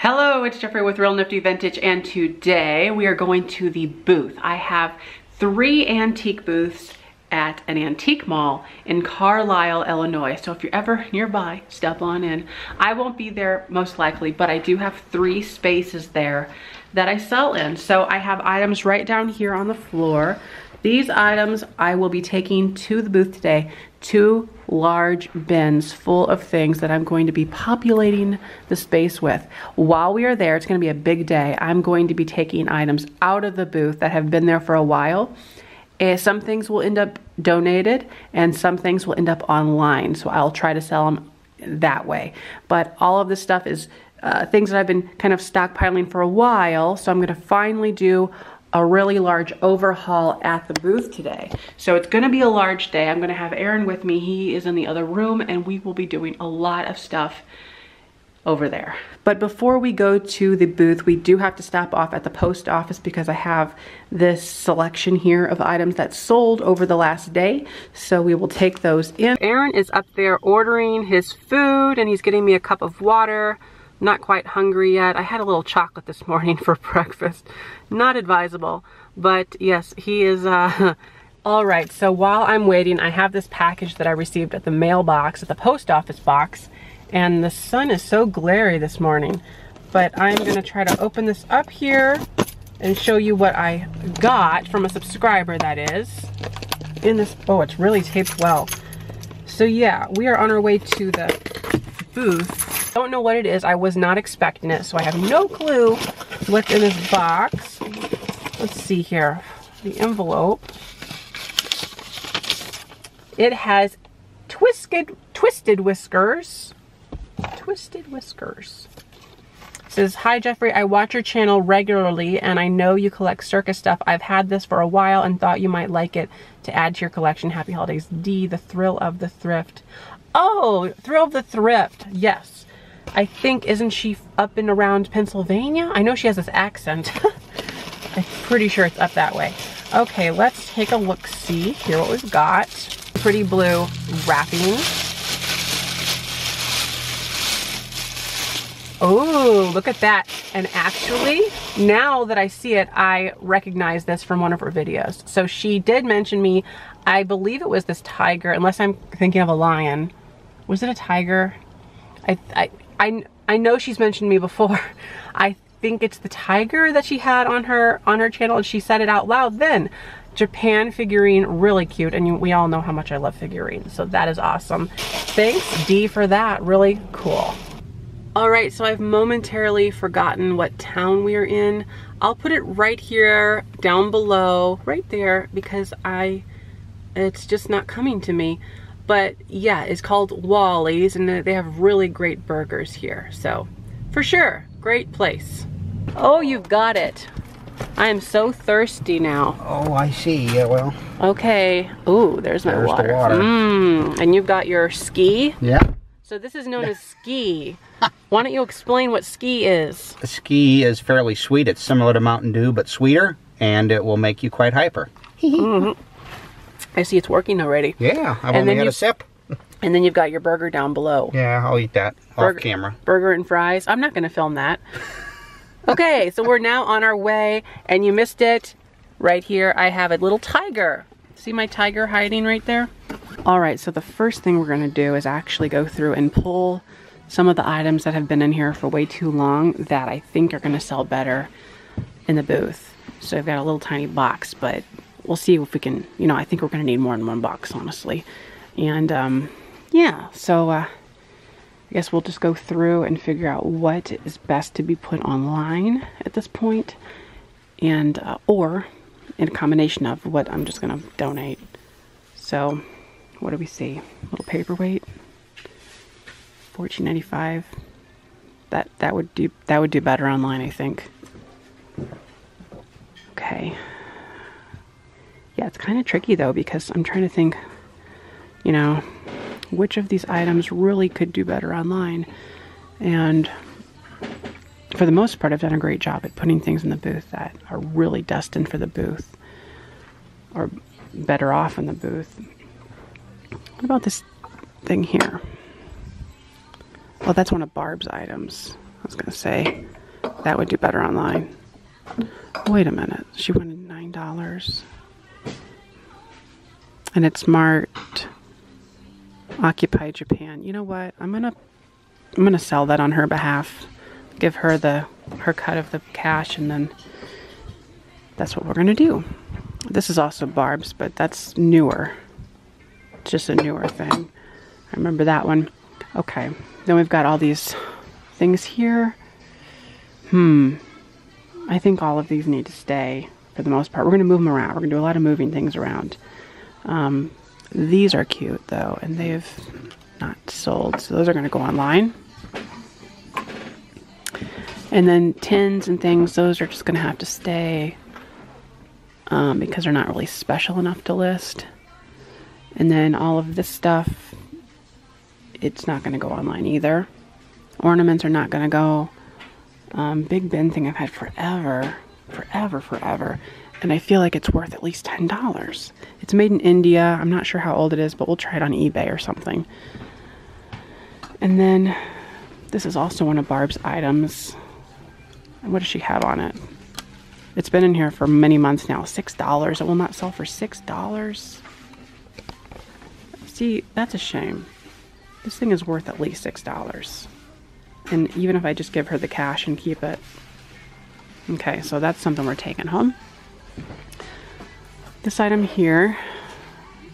Hello, it's Jeffrey with Real Nifty Vintage, and today we are going to the booth. I have 3 antique booths at an antique mall in Carlisle, Illinois. So if you're ever nearby, step on in. I won't be there most likely, but I do have 3 spaces there that I sell in. So I have items right down here on the floor. These items I will be taking to the booth today. 2 large bins full of things that I'm going to be populating the space with. While we are there, it's going to be a big day. I'm going to be taking items out of the booth that have been there for a while. Some things will end up donated and some things will end up online. So I'll try to sell them that way. But all of this stuff is things that I've been kind of stockpiling for a while. So I'm going to finally do a really large overhaul at the booth today. So it's going to be a large day. I'm going to have Aaron with me. He is in the other room and we will be doing a lot of stuff over there. But before we go to the booth, we do have to stop off at the post office because I have this selection here of items that sold over the last day. So we will take those in. Aaron is up there ordering his food and he's getting me a cup of water. Not quite hungry yet. I had a little chocolate this morning for breakfast. Not advisable, but yes, he is, all right. So while I'm waiting, I have this package that I received at the mailbox, at the post office box, and the sun is so glary this morning, but I'm gonna try to open this up here and show you what I got from a subscriber, that is. In this, oh, it's really taped well. So yeah, we are on our way to the booth. Don't know what it is. I was not expecting it, so I have no clue what's in this box. Let's see here. The envelope. It has twisted whiskers. Twisted whiskers. It says, "Hi Jeffrey, I watch your channel regularly and I know you collect circus stuff. I've had this for a while and thought you might like it to add to your collection. Happy holidays. D, the thrill of the thrift." Oh, Thrill of the Thrift. Yes. I think, isn't she up and around Pennsylvania? I know she has this accent. I'm pretty sure it's up that way. Okay, let's take a look-see. Here what we've got. Pretty blue wrapping. Oh, look at that. And actually, now that I see it, I recognize this from one of her videos. So she did mention me, I believe it was this tiger, unless I'm thinking of a lion. Was it a tiger? I know she's mentioned me before. I think it's the tiger that she had on her channel and she said it out loud then. Japan figurine, really cute, and we all know how much I love figurines, so that is awesome. Thanks D for that, really cool. All right, so I've momentarily forgotten what town we are in. I'll put it right here down below, right there, because it's just not coming to me. But yeah, it's called Wally's and they have really great burgers here. So for sure, great place. Oh, you've got it. I am so thirsty now. Oh, I see. Yeah, well. Okay. Ooh, there's my water. The water. And you've got your ski? Yeah. So this is known as ski. Why don't you explain what ski is? Ski is fairly sweet. It's similar to Mountain Dew, but sweeter, and it will make you quite hyper. I see it's working already. Yeah, I've only had a sip. And then you've got your burger down below. Yeah, I'll eat that off camera. Burger and fries. I'm not going to film that. Okay, so we're now on our way, and you missed it. Right here, I have a little tiger. See my tiger hiding right there? All right, so the first thing we're going to do is actually go through and pull some of the items that have been in here for way too long that I think are going to sell better in the booth. So I've got a little tiny box, but we'll see if we can, you know, I think we're going to need more than one box, honestly. And, yeah, so I guess we'll just go through and figure out what is best to be put online at this point, and, or in a combination of what I'm just going to donate. So, what do we see? A little paperweight, $14.95. That would do better online, I think. Okay. Yeah, it's kind of tricky though, because I'm trying to think, you know, which of these items really could do better online. And for the most part, I've done a great job at putting things in the booth that are really destined for the booth or better off in the booth. What about this thing here? Oh, that's one of Barb's items. was gonna say that would do better online. Wait a minute, she wanted $9. And it's marked Occupy Japan. You know what? I'm gonna sell that on her behalf. Give her her cut of the cash, and then that's what we're gonna do. This is also Barb's, but that's newer. It's just a newer thing. I remember that one. Okay, then we've got all these things here. I think all of these need to stay for the most part. We're gonna move them around. We're gonna do a lot of moving things around. These are cute though, and they've not sold, so those are gonna go online. And then tins and things, those are just gonna have to stay because they're not really special enough to list. And then all of this stuff, it's not gonna go online either. Ornaments are not gonna go. Big bin thing I've had forever. And I feel like it's worth at least $10. It's made in India. I'm not sure how old it is, but we'll try it on eBay or something. And then this is also one of Barb's items. What does she have on it? It's been in here for many months now. $6. It will not sell for $6. See, that's a shame. This thing is worth at least $6. And even if I just give her the cash and keep it. Okay, so that's something we're taking home. This item here,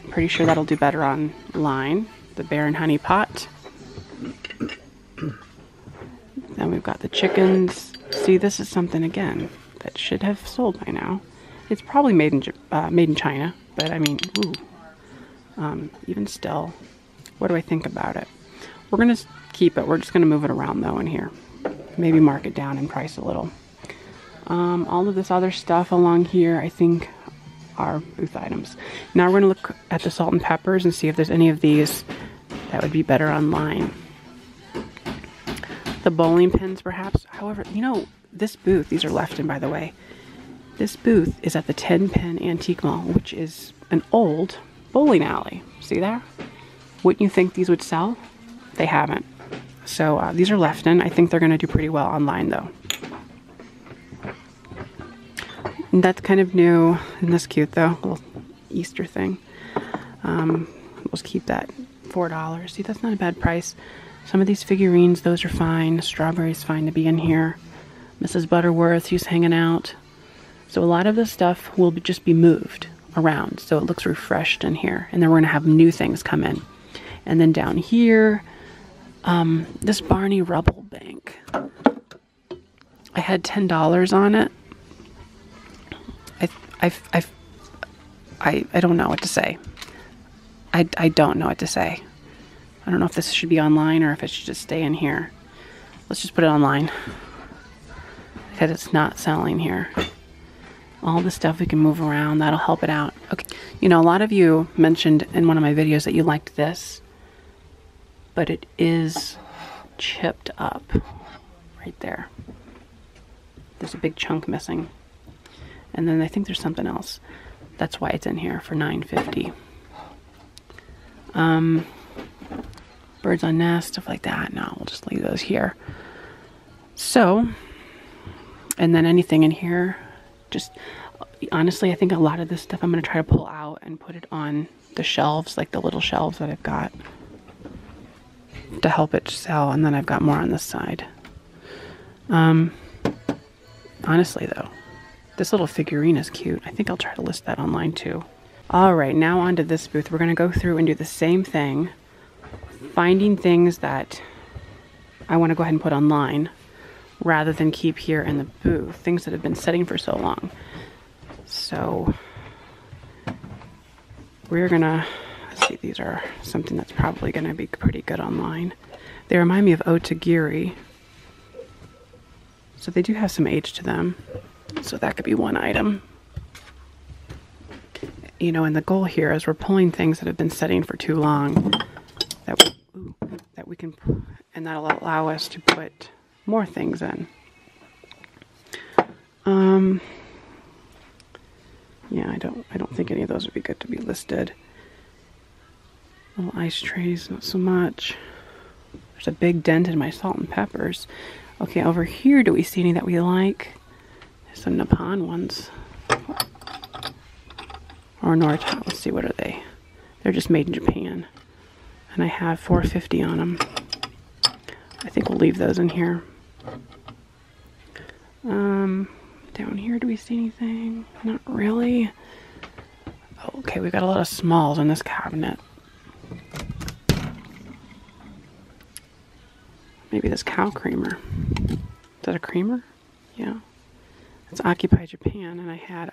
pretty sure that'll do better online. The Bear and Honey Pot. Then we've got the chickens. See, this is something again that should have sold by now. It's probably made in China, but I mean, even still, what do I think about it? We're gonna keep it. We're just gonna move it around though in here. Maybe mark it down in price a little. All of this other stuff along here, I think, are booth items. Now we're gonna look at the salt and peppers and see if there's any of these that would be better online. The bowling pins, perhaps. However, you know, this booth, these are left in, by the way. This booth is at the 10 Pin Antique Mall, which is an old bowling alley. See there? Wouldn't you think these would sell? They haven't. So these are left in. I think they're gonna do pretty well online though. And that's kind of new. Isn't this cute though? Little Easter thing. We'll just keep that $4. See, that's not a bad price. Some of these figurines, those are fine. Strawberry's fine to be in here. Mrs. Butterworth, she's hanging out. So a lot of this stuff will just be moved around, so it looks refreshed in here. And then we're gonna have new things come in. And then down here, this Barney Rubble Bank. I had $10 on it. I don't know what to say. I don't know what to say. I don't know if this should be online or if it should just stay in here. Let's just put it online. Because it's not selling here. All the stuff we can move around, that'll help it out. Okay, you know, a lot of you mentioned in one of my videos that you liked this. But it is chipped up right there. There's a big chunk missing. And then I think there's something else. That's why it's in here for $9.50. Birds on nest, stuff like that. No, we'll just leave those here. So, and then anything in here, just honestly, I think a lot of this stuff I'm going to try to pull out and put it on the shelves, like the little shelves that I've got to help it sell. And then I've got more on this side. Honestly though, this little figurine is cute. I think I'll try to list that online too. All right, now onto this booth. We're going to go through and do the same thing. Finding things that I want to go ahead and put online rather than keep here in the booth. Things that have been sitting for so long. So we're going to, let's see, these are something that's probably going to be pretty good online. They remind me of Otagiri. So they do have some age to them. So that could be one item. You know, and the goal here is we're pulling things that have been sitting for too long that we can, and that'll allow us to put more things in. Yeah, I don't think any of those would be good to be listed. Little ice trays, not so much. There's a big dent in my salt and peppers. Okay, over here, do we see any that we like? There's some Nippon ones. Or Norta. Let's see, what are they? They're just made in Japan. And I have $4.50 on them. I think we'll leave those in here. Down here, do we see anything? Not really. Okay, we got a lot of smalls in this cabinet. Maybe this cow creamer. Is that a creamer? Yeah. It's Occupy Japan, and I had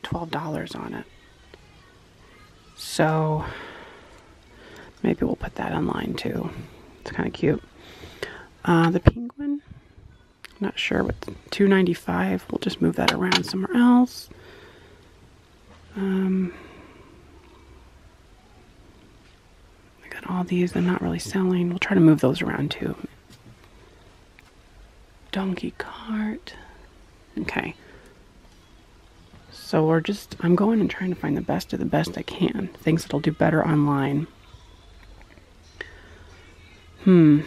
$12 on it. So maybe we'll put that online too. It's kind of cute. The penguin, not sure, but $2.95. We'll just move that around somewhere else. I got all these. They're not really selling. We'll try to move those around too. Donkey cart. Okay. So I'm going and trying to find the best of the best I can. Things that'll do better online. I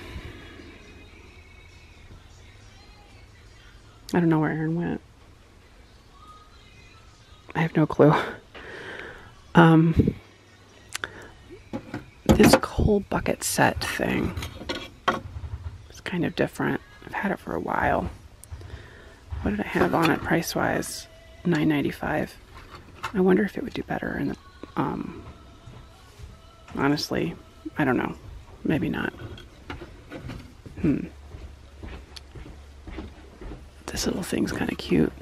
don't know where Aaron went. I have no clue. This coal bucket set thing is kind of different. I've had it for a while. What did I have on it price-wise? $9.95. I wonder if it would do better in the, honestly, I don't know. Maybe not. This little thing's kind of cute.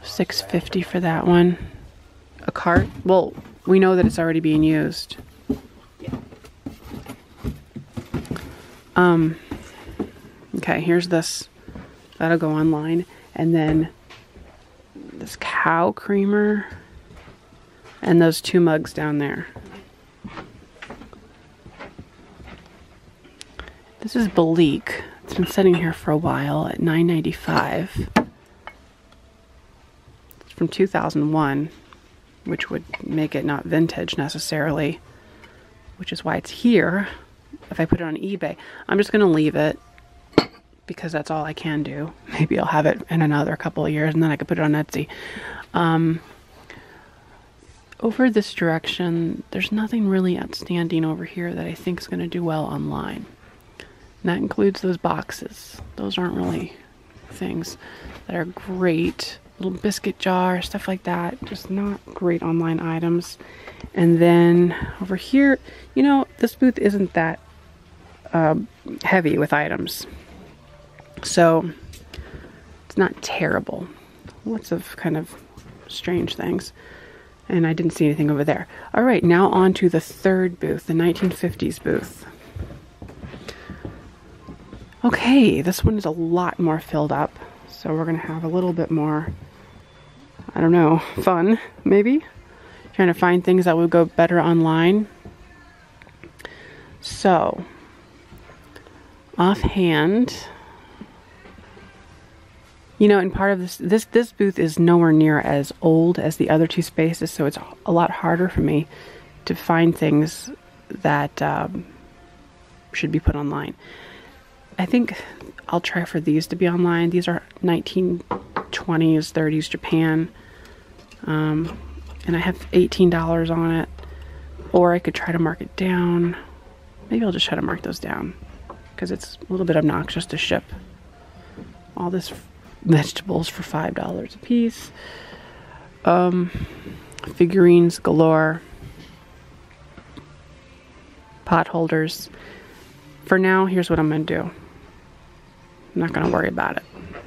$6.50 for that one. A cart? Well, we know that it's already being used. Okay, here's this. That'll go online. And then this cow creamer. And those two mugs down there. This is Belique. It's been sitting here for a while at $9.95. It's from 2001, which would make it not vintage necessarily, which is why it's here. If I put it on eBay, I'm just going to leave it because that's all I can do. Maybe I'll have it in another couple of years and then I could put it on Etsy. Over this direction, there's nothing really outstanding over here that I think is going to do well online. And that includes those boxes. Those aren't really things that are great. Little biscuit jar, stuff like that. Just not great online items. And then over here, you know, this booth isn't that heavy with items. So it's not terrible. Lots of kind of strange things. And I didn't see anything over there. All right, now on to the third booth, the 1950s booth. Okay, this one is a lot more filled up. So we're going to have a little bit more, I don't know, fun, maybe? Trying to find things that would go better online. So, offhand, you know, and part of this booth is nowhere near as old as the other two spaces, so it's a lot harder for me to find things that should be put online. I think I'll try for these to be online. These are 1920s, 30s Japan. And I have $18 on it. Or I could try to mark it down. Maybe I'll just try to mark those down, because it's a little bit obnoxious to ship all this vegetables for $5 a piece. Figurines galore. Pot holders. For now, here's what I'm going to do. I'm not going to worry about it.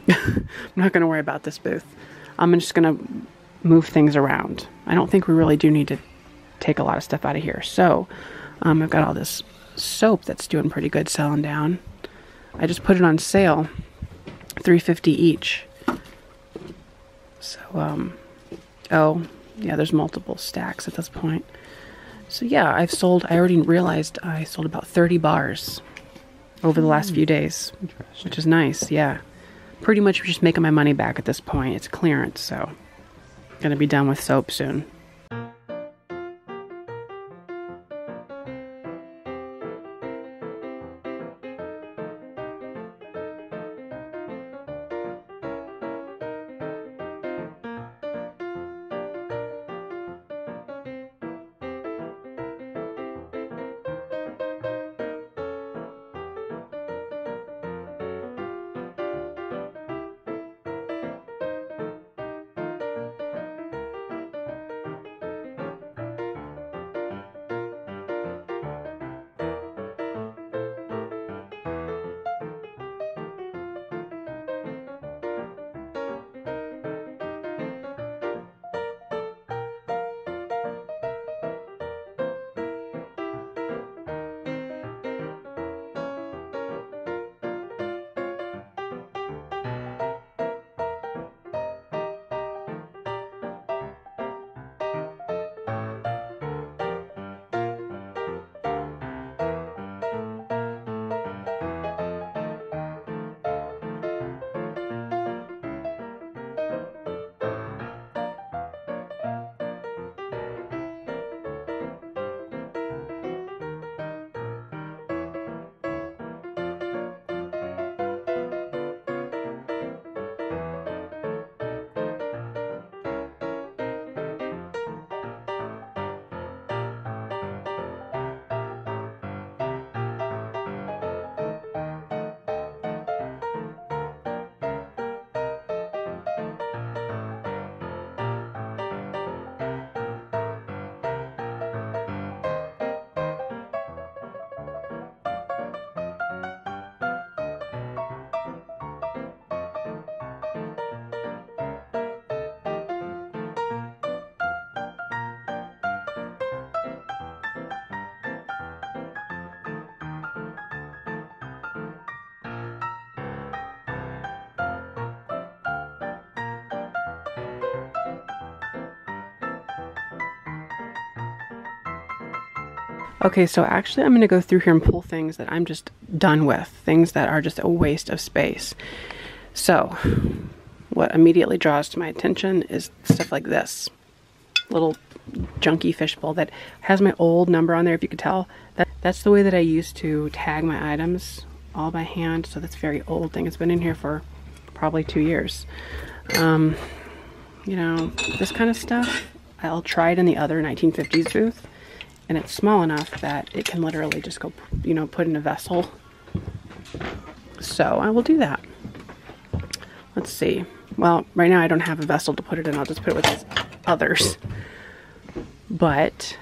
I'm not going to worry about this booth. I'm just going to move things around. I don't think we really do need to take a lot of stuff out of here. So, I've got all this soap that's doing pretty good selling down. I just put it on sale. $3.50 each. So, oh, yeah, there's multiple stacks at this point. So yeah, I already realized I sold about 30 bars over the last few days, which is nice, yeah. Pretty much just making my money back at this point. It's clearance, so gonna be done with soap soon. Okay, so actually I'm gonna go through here and pull things that I'm just done with, things that are just a waste of space. So what immediately draws to my attention is stuff like this little junky fishbowl that has my old number on there. If you could tell, that's the way that I used to tag my items, all by hand. So that's a very old thing. It's been in here for probably 2 years. You know, this kind of stuff, I'll try it in the other 1950s booth, and it's small enough that it can literally just go, you know, put in a vessel. So I will do that. Let's see. Well, right now I don't have a vessel to put it in. I'll just put it with others. But,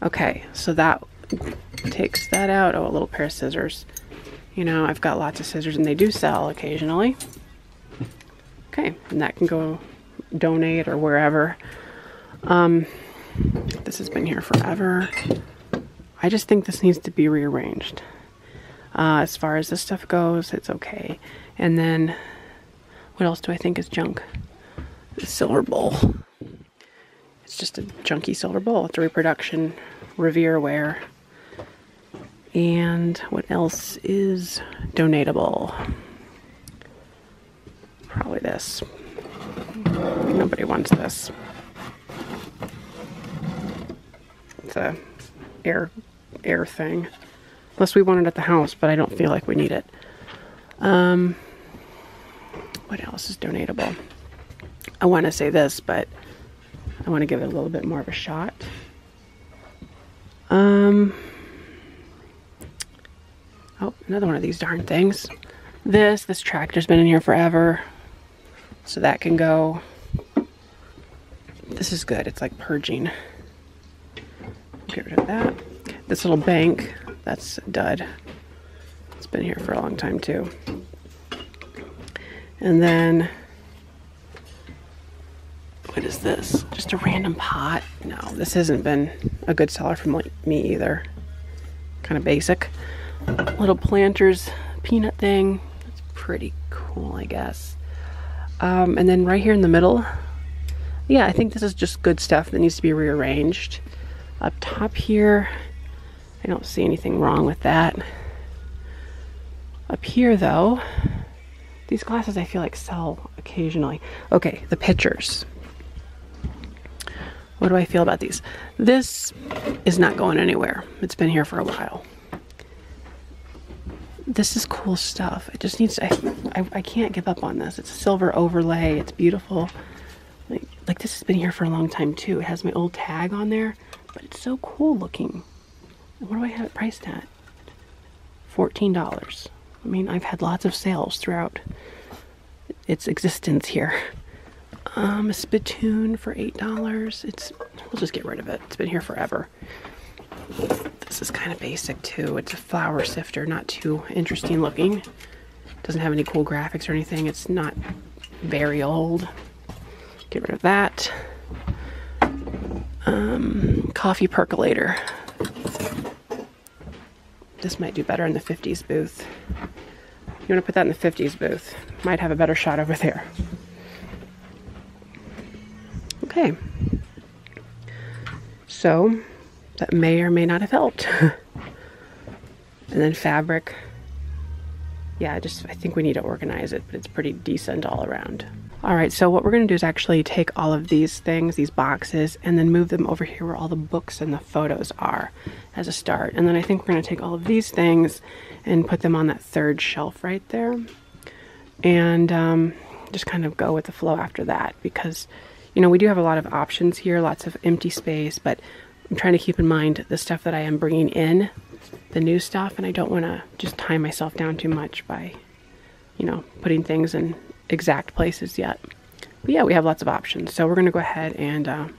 okay, so that takes that out. Oh, a little pair of scissors. You know, I've got lots of scissors and they do sell occasionally. Okay, and that can go donate or wherever. This has been here forever. I just think this needs to be rearranged. As far as this stuff goes, it's okay. And then, what else do I think is junk? The silver bowl. It's just a junky silver bowl. It's a reproduction Revereware. And what else is donatable? Probably this. Nobody wants this. It's a air thing. Unless we want it at the house, but I don't feel like we need it. What else is donatable? I want to say this, but I want to give it a little bit more of a shot. Oh, another one of these darn things. This tractor's been in here forever. So that can go. This is good. It's like purging. Get rid of that. This little bank, that's a dud. It's been here for a long time too. And then, what is this? Just a random pot? No, this hasn't been a good seller for me either. Kind of basic. Little Planters peanut thing. That's pretty cool, I guess. And then right here in the middle, yeah, I think this is just good stuff that needs to be rearranged. Up top here, I don't see anything wrong with that. Up here though, these glasses I feel like sell occasionally. Okay, the pictures. What do I feel about these? This is not going anywhere. It's been here for a while. This is cool stuff. It just needs to, I can't give up on this. It's a silver overlay. It's beautiful. Like this has been here for a long time too. It has my old tag on there, but it's so cool looking. What do I have it priced at? $14. I mean, I've had lots of sales throughout its existence here. A spittoon for $8. We'll just get rid of it. It's been here forever. This is kind of basic too. It's a flour sifter, not too interesting looking. Doesn't have any cool graphics or anything. It's not very old. Get rid of that. Coffee percolator. This might do better in the 50s booth. You want to put that in the 50s booth. Might have a better shot over there. Okay. So, that may or may not have helped. And then fabric. Yeah, I think we need to organize it, but it's pretty decent all around. All right, so what we're gonna do is actually take all of these things, these boxes, and then move them over here where all the books and the photos are as a start. And then I think we're gonna take all of these things and put them on that third shelf right there. And just kind of go with the flow after that, because, you know, we do have a lot of options here, lots of empty space, but I'm trying to keep in mind the stuff that I am bringing in, the new stuff, and I don't want to just tie myself down too much by, you know, putting things in exact places yet. But yeah, we have lots of options. So we're going to go ahead and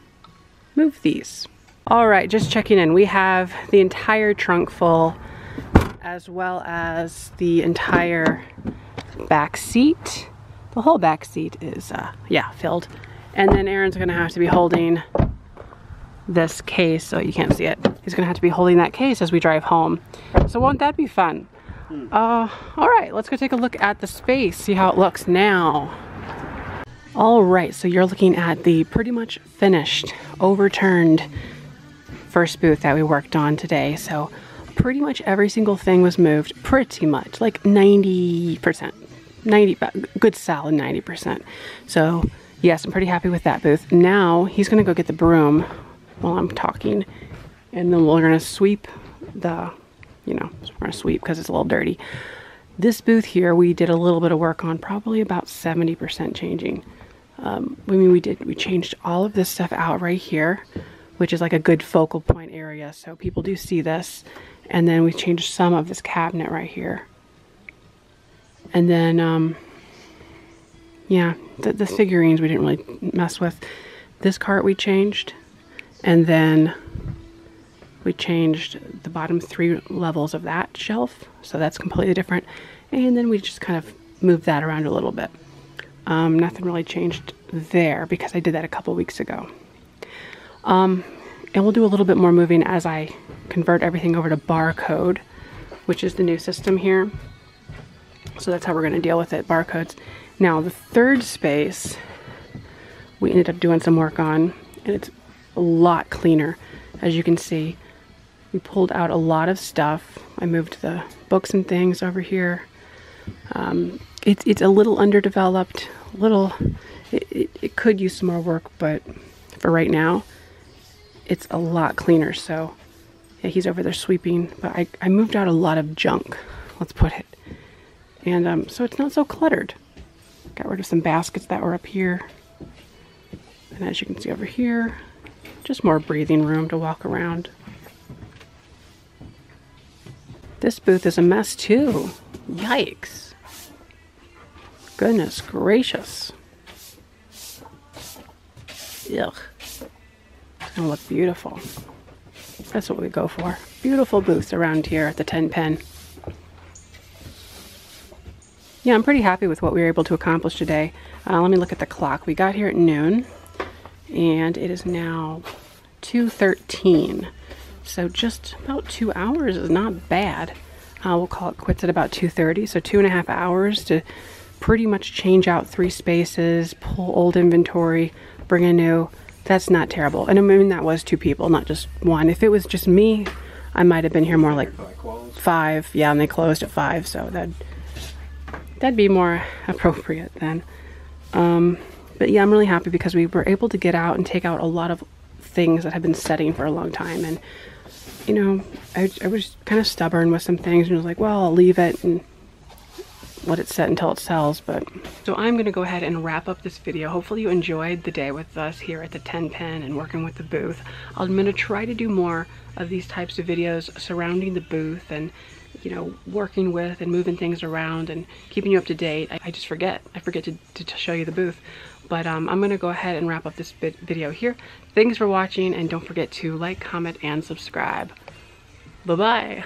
move these. All right, just checking in. We have the entire trunk full, as well as the entire back seat. The whole back seat is, yeah, filled. And then Aaron's going to have to be holding this case, so you can't see it. He's gonna have to be holding that case as we drive home. So won't that be fun? All right, let's go take a look at the space, see how it looks now. All right, so you're looking at the pretty much finished, overturned first booth that we worked on today. So pretty much every single thing was moved, pretty much, like 90%, good solid 90%. So yes, I'm pretty happy with that booth. Now he's gonna go get the broom while I'm talking, and then we're gonna sweep the, we're gonna sweep because it's a little dirty. This booth here, we did a little bit of work on, probably about 70% changing. We changed all of this stuff out right here, which is like a good focal point area, so people do see this. And then we changed some of this cabinet right here. And then, yeah, the figurines we didn't really mess with. This cart we changed, and then we changed the bottom 3 levels of that shelf, so that's completely different. And then we just kind of moved that around a little bit. Nothing really changed there because I did that a couple weeks ago. And we'll do a little bit more moving as I convert everything over to barcode, which is the new system here. So that's how we're going to deal with it, barcodes. Now the third space we ended up doing some work on, and it's a lot cleaner. As you can see, we pulled out a lot of stuff. I moved the books and things over here. It's a little underdeveloped, it could use some more work, but for right now, it's a lot cleaner. So yeah, he's over there sweeping, but I moved out a lot of junk, let's put it. And so it's not so cluttered. Got rid of some baskets that were up here. And as you can see over here, just more breathing room to walk around. This booth is a mess too. Yikes. Goodness gracious. Ugh. It's gonna look beautiful. That's what we go for. Beautiful booths around here at the 10 Pen. Yeah, I'm pretty happy with what we were able to accomplish today. Let me look at the clock. We got here at noon, and it is now 2:13. So just about 2 hours is not bad. We'll call it quits at about 2:30. So 2.5 hours to pretty much change out 3 spaces, pull old inventory, bring in new. That's not terrible. And I mean, that was 2 people, not just one. If it was just me, I might have been here more like 5. Yeah, and they closed at 5, so that'd be more appropriate then. But yeah, I'm really happy because we were able to get out and take out a lot of things that have been setting for a long time. And I was kind of stubborn with some things and was like, well, I'll leave it and let it set until it sells. But so I'm gonna go ahead and wrap up this video. Hopefully you enjoyed the day with us here at the 10 Pen and working with the booth. I'm gonna try to do more of these types of videos surrounding the booth and working with and moving things around and keeping you up to date. I just forget. I forget to show you the booth. But I'm gonna go ahead and wrap up this video here. Thanks for watching, and don't forget to like, comment, and subscribe. Bye-bye.